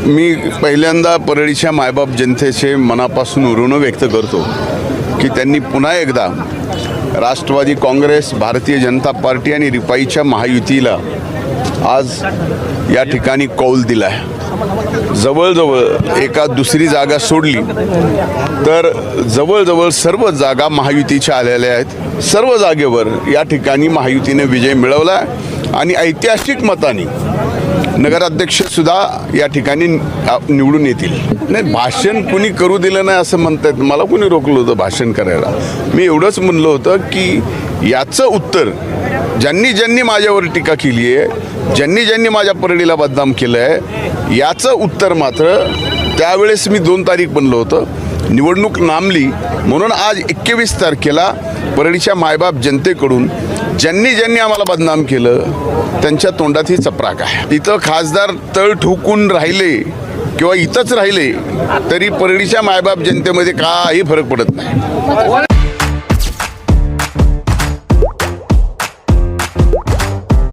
मी पहिल्यांदा परळीच्या मायबाप जनतेचे मनापासून ऋण व्यक्त करतो की त्यांनी पुन्हा एकदा राष्ट्रवादी काँग्रेस, भारतीय जनता पार्टी आणि रिपाईच्या महायुतीला आज या ठिकाणी कौल दिला आहे। जवळजवळ एका दुसरी जागा सोडली तर जवळजवळ सर्व जागा महायुतीच्या आलेल्या आहेत। सर्व जागेवर या ठिकाणी महायुतीने विजय मिळवला आणि ऐतिहासिक मताने नगराध्यक्षसुद्धा या ठिकाणी निवडून येतील। नाही, भाषण कुणी करू दिलं नाही असं म्हणतात। मला कुणी रोखलं होतं भाषण करायला? मी एवढंच म्हणलं होतं की याचं उत्तर ज्यांनी ज्यांनी माझ्यावर टीका केली आहे, ज्यांनी ज्यांनी माझ्या परळीला बदनाम केलं आहे, याचं उत्तर मात्र त्यावेळेस मी 2 तारीख बनलं होतं। निवडणूक लांबली म्हणून आज 21 तारखेला परळीच्या मायबाप जनतेकडून ज्यांनी ज्यांनी आम्हाला बदनाम केलं त्यांच्या तोंडात ही चपराक आहे। इथं खासदार तळ ठोकून राहिले किंवा इथंच राहिले तरी परळीच्या मायबाप जनतेमध्ये काही फरक पडत नाही।